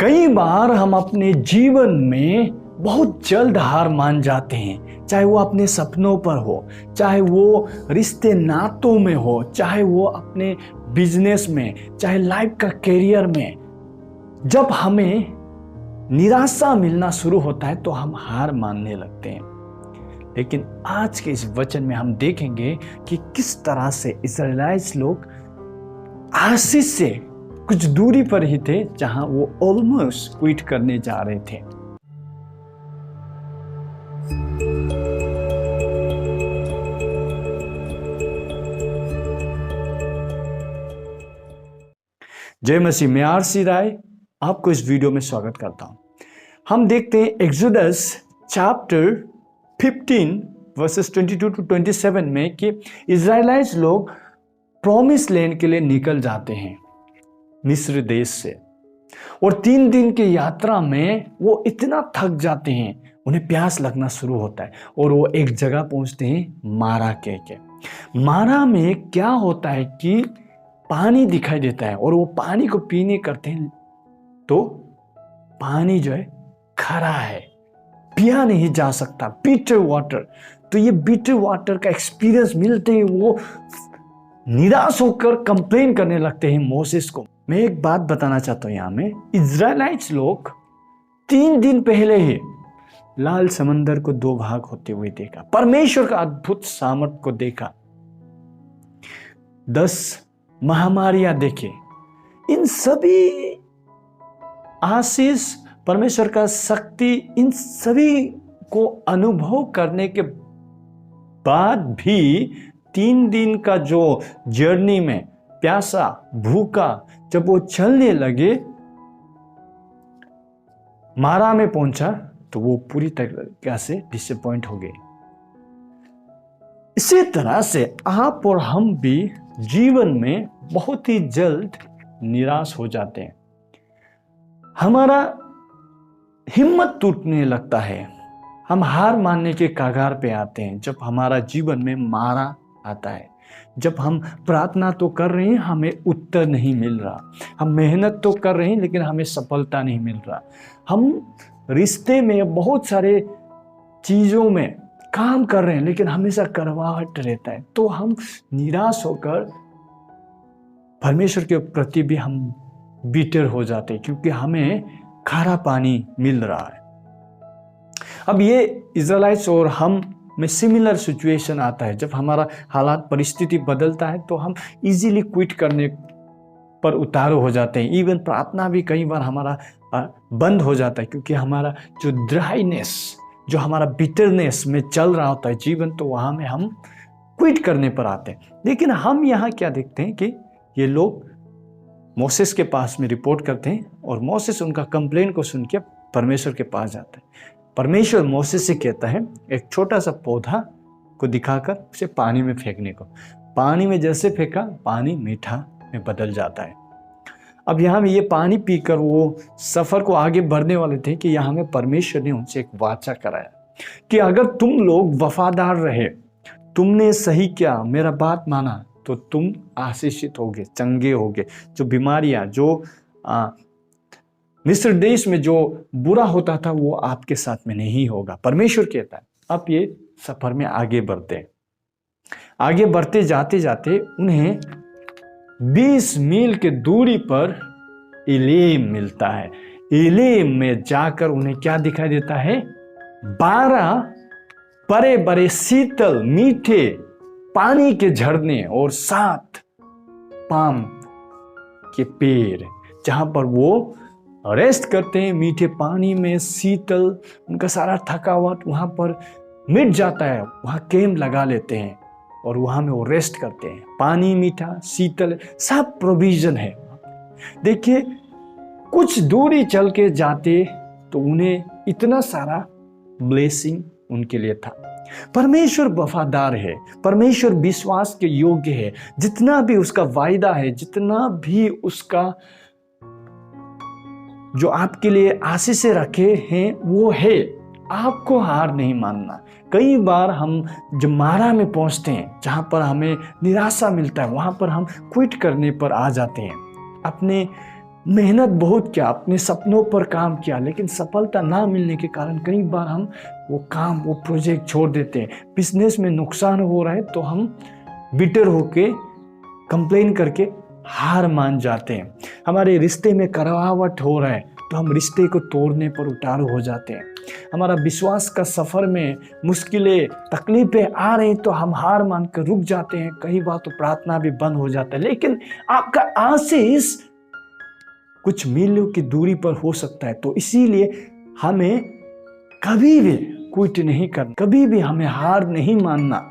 कई बार हम अपने जीवन में बहुत जल्द हार मान जाते हैं, चाहे वो अपने सपनों पर हो, चाहे वो रिश्ते नातों में हो, चाहे वो अपने बिजनेस में, चाहे लाइफ का करियर में। जब हमें निराशा मिलना शुरू होता है तो हम हार मानने लगते हैं। लेकिन आज के इस वचन में हम देखेंगे कि किस तरह से इस्राएलिट लोग आशीष से कुछ दूरी पर ही थे, जहां वो ऑलमोस्ट क्विट करने जा रहे थे। जय मसीह, मैं आरसी राय आपको इस वीडियो में स्वागत करता हूं। हम देखते हैं एक्सोडस चैप्टर 15 वर्सेस 22 to 27 में कि इजराइलाइट लोग प्रॉमिस लैंड के लिए निकल जाते हैं मिस्र देश से, और 3 दिन की यात्रा में वो इतना थक जाते हैं, उन्हें प्यास लगना शुरू होता है और वो एक जगह पहुंचते हैं मारा के। मारा में क्या होता है कि पानी दिखाई देता है और वो पानी को पीने करते हैं तो पानी जो है खरा है, पिया नहीं जा सकता, बिटर वाटर। तो ये बिटर वाटर का एक्सपीरियंस मिलते ही वो निराश होकर कंप्लेन करने लगते हैं मोसेस को। मैं एक बात बताना चाहता हूं, यहां में इजराइलाइट्स लोग 3 दिन पहले ही लाल समंदर को 2 भाग होते हुए देखा, परमेश्वर का अद्भुत सामर्थ को देखा, 10 महामारियां देखे। इन सभी आशीष, परमेश्वर का शक्ति, इन सभी को अनुभव करने के बाद भी 3 दिन का जो जर्नी में प्यासा भूखा जब वो चलने लगे, मारा में पहुंचा तो वो पूरी तरह से डिसअपॉइंट हो गए। इसी तरह से आप और हम भी जीवन में बहुत ही जल्द निराश हो जाते हैं, हमारा हिम्मत टूटने लगता है, हम हार मानने के कगार पे आते हैं जब हमारा जीवन में मारा आता है। जब हम प्रार्थना तो कर रहे हैं, हमें उत्तर नहीं मिल रहा, हम मेहनत तो कर रहे हैं लेकिन हमें सफलता नहीं मिल रहा, हम रिश्ते में बहुत सारे चीजों में काम कर रहे हैं लेकिन हमेशा कड़वाहट रहता है, तो हम निराश होकर परमेश्वर के प्रति भी हम बिटर हो जाते हैं क्योंकि हमें खारा पानी मिल रहा है। अब ये इजराइलाइट्स और हम में सिमिलर सिचुएशन आता है। जब हमारा हालात परिस्थिति बदलता है तो हम इजीली क्विट करने पर उतारू हो जाते हैं। इवन प्रार्थना भी कई बार हमारा बंद हो जाता है क्योंकि हमारा जो ड्राइनेस, जो हमारा बिटरनेस में चल रहा होता है जीवन, तो वहां में हम क्विट करने पर आते हैं। लेकिन हम यहाँ क्या देखते हैं कि ये लोग मोसेस के पास में रिपोर्ट करते हैं और मोसेस उनका कंप्लेन को सुन के परमेश्वर के पास जाता है। परमेश्वर मोसेस से कहता है एक छोटा सा पौधा को दिखाकर उसे पानी में फेंकने को। पानी में जैसे फेंका, पानी मीठा में बदल जाता है। अब यहाँ में ये पानी पीकर वो सफर को आगे बढ़ने वाले थे कि यहाँ में परमेश्वर ने उनसे एक वाचा कराया कि अगर तुम लोग वफादार रहे, तुमने सही किया, मेरा बात माना, तो तुम आशीषित होगे, चंगे होगे। जो बीमारियां, जो मिस्र देश में जो बुरा होता था वो आपके साथ में नहीं होगा, परमेश्वर कहता है। अब ये सफर में आगे बढ़ते हैं। आगे बढ़ते जाते जाते उन्हें 20 मील के दूरी पर इलेम मिलता है। इलेम में जाकर उन्हें क्या दिखाई देता है? 12 बड़े बड़े शीतल मीठे पानी के झरने और 7 पाम के पेड़, जहां पर वो रेस्ट करते हैं। मीठे पानी में शीतल, उनका सारा थकावट वहां पर मिट जाता है। वहां कैंप लगा लेते हैं और वहां में वो रेस्ट करते हैं। पानी मीठा, शीतल, सब प्रोविजन है। देखिए, कुछ दूरी चल के जाते तो उन्हें इतना सारा ब्लेसिंग उनके लिए था। परमेश्वर वफादार है, परमेश्वर विश्वास के योग्य है। जितना भी उसका वायदा है, जितना भी उसका जो आपके लिए आशीष रखे हैं वो है। आपको हार नहीं मानना। कई बार हम जब मारा में पहुंचते हैं, जहां पर हमें निराशा मिलता है, वहां पर हम क्विट करने पर आ जाते हैं। अपने मेहनत बहुत किया, अपने सपनों पर काम किया, लेकिन सफलता ना मिलने के कारण कई बार हम वो काम, वो प्रोजेक्ट छोड़ देते हैं। बिजनेस में नुकसान हो रहा है तो हम बिटर होके, कंप्लेन करके हार मान जाते हैं। हमारे रिश्ते में करावट हो रहा है तो हम रिश्ते को तोड़ने पर उतारू हो जाते हैं। हमारा विश्वास का सफर में मुश्किलें, तकलीफें आ रही तो हम हार मान कर रुक जाते हैं। कई बार तो प्रार्थना भी बंद हो जाता है। लेकिन आपका आशीष कुछ मीलों की दूरी पर हो सकता है, तो इसीलिए हमें कभी भी क्विट नहीं करना, कभी भी हमें हार नहीं मानना,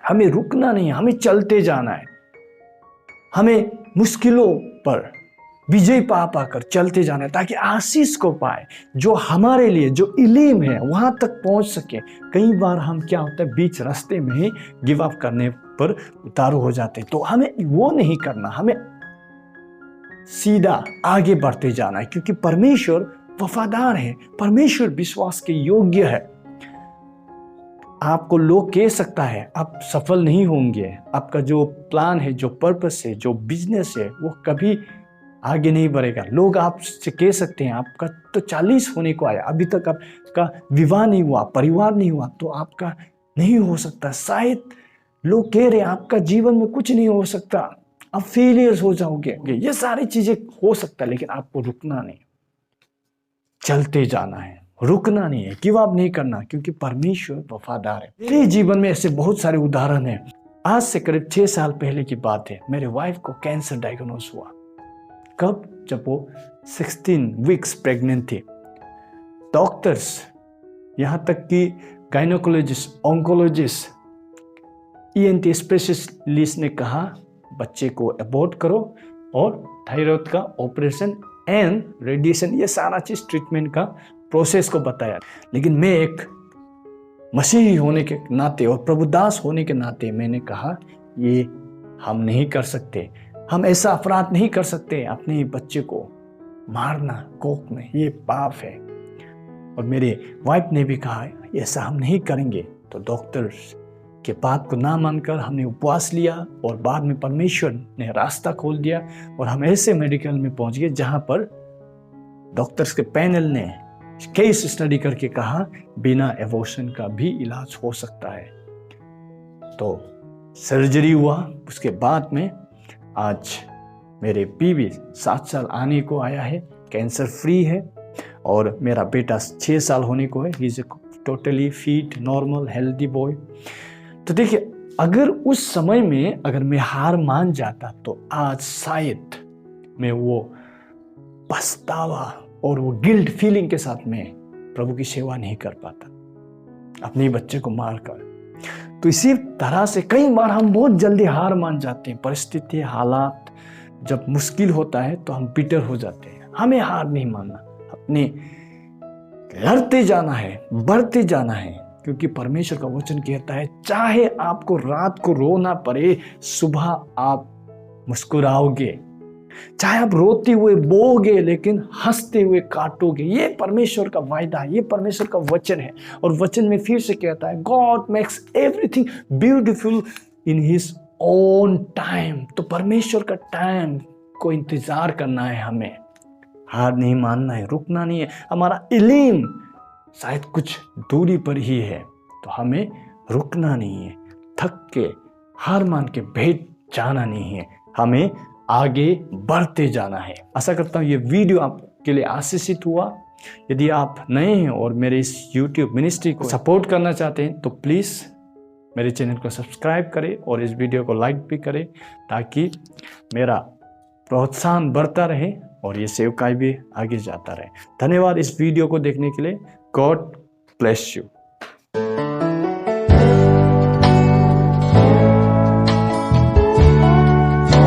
हमें रुकना नहीं, हमें चलते जाना है। हमें मुश्किलों पर विजय पा पाकर चलते जाना है ताकि आशीष को पाए, जो हमारे लिए जो इलीम है वहां तक पहुंच सके। कई बार हम क्या होता है, बीच रास्ते में ही गिव अप करने पर उतारू हो जाते हैं। तो हमें वो नहीं करना, हमें सीधा आगे बढ़ते जाना है, क्योंकि परमेश्वर वफादार है, परमेश्वर विश्वास के योग्य है। आपको लोग कह सकता है आप सफल नहीं होंगे, आपका जो प्लान है, जो पर्पस है, जो बिजनेस है, वो कभी आगे नहीं बढ़ेगा। लोग आपसे कह सकते हैं आपका तो 40 होने को आया, अभी तक आपका विवाह नहीं हुआ, परिवार नहीं हुआ, तो आपका नहीं हो सकता। शायद लोग कह रहे हैं आपका जीवन में कुछ नहीं हो सकता, आप फेलियर्स हो जाओगे। ये सारी चीजें हो सकता है, लेकिन आपको रुकना नहीं, चलते जाना है, रुकना नहीं है, गिव अप नहीं करना, क्योंकि परमेश्वर वफादार है। मेरे जीवन में ऐसे बहुत सारे उदाहरण हैं। आज से करीब 6 साल पहले की बात है, मेरे वाइफ को कैंसर डायग्नोस हुआ। कब? जब वो 16 वीक्स प्रेग्नेंट थी। डॉक्टर्स, यहां तक कि गायनोकोलॉजिस्ट, ऑन्कोलॉजिस्ट, ENT स्पेशलिस्ट ने कहा बच्चे को अबॉर्ट करो और थायराइड का ऑपरेशन एंड रेडिएशन, ये सारा चीज ट्रीटमेंट का प्रोसेस को बताया। लेकिन मैं एक मसीही होने के नाते और प्रभुदास होने के नाते मैंने कहा ये हम नहीं कर सकते, हम ऐसा अपराध नहीं कर सकते, अपने बच्चे को मारना कोख में, ये पाप है। और मेरे वाइफ ने भी कहा ऐसा हम नहीं करेंगे। तो डॉक्टर्स के बात को ना मानकर हमने उपवास लिया और बाद में परमेश्वर ने रास्ता खोल दिया और हम ऐसे मेडिकल में पहुंच गए जहां पर डॉक्टर्स के पैनल ने केस स्टडी करके कहा बिना एबॉर्शन का भी इलाज हो सकता है। तो सर्जरी हुआ। उसके बाद में आज मेरे बीवी 7 साल आने को आया है, कैंसर फ्री है, और मेरा बेटा 6 साल होने को है। He is a totally fit, normal, healthy boy. तो देखिए, अगर उस समय में अगर मैं हार मान जाता तो आज शायद मैं वो पछतावा और वो गिल्ट फीलिंग के साथ में प्रभु की सेवा नहीं कर पाता, अपने बच्चे को मारकर। तो इसी तरह से कई बार हम बहुत जल्दी हार मान जाते हैं। परिस्थिति, हालात जब मुश्किल होता है तो हम बिटर हो जाते हैं। हमें हार नहीं मानना, अपने लड़ते जाना है, बढ़ते जाना है, क्योंकि परमेश्वर का वचन कहता है चाहे आपको रात को रोना पड़े, सुबह आप मुस्कुराओगे। चाहे आप रोते हुए बोओगे, लेकिन हंसते हुए काटोगे। ये परमेश्वर का वायदा है, ये परमेश्वर का वचन है। और वचन में फिर से कहता है God makes everything beautiful in his own time. तो परमेश्वर का टाइम को इंतजार करना है, हमें हार नहीं मानना है, रुकना नहीं है। हमारा इलीम शायद कुछ दूरी पर ही है, तो हमें रुकना नहीं है, थक के हार मान के बैठ जाना नहीं है, हमें आगे बढ़ते जाना है। आशा करता हूँ ये वीडियो आपके लिए आशीषित हुआ। यदि आप नए हैं और मेरे इस YouTube मिनिस्ट्री को सपोर्ट करना चाहते हैं तो प्लीज़ मेरे चैनल को सब्सक्राइब करें और इस वीडियो को लाइक भी करें, ताकि मेरा प्रोत्साहन बढ़ता रहे और ये सेवकाई भी आगे जाता रहे। धन्यवाद इस वीडियो को देखने के लिए। God bless you.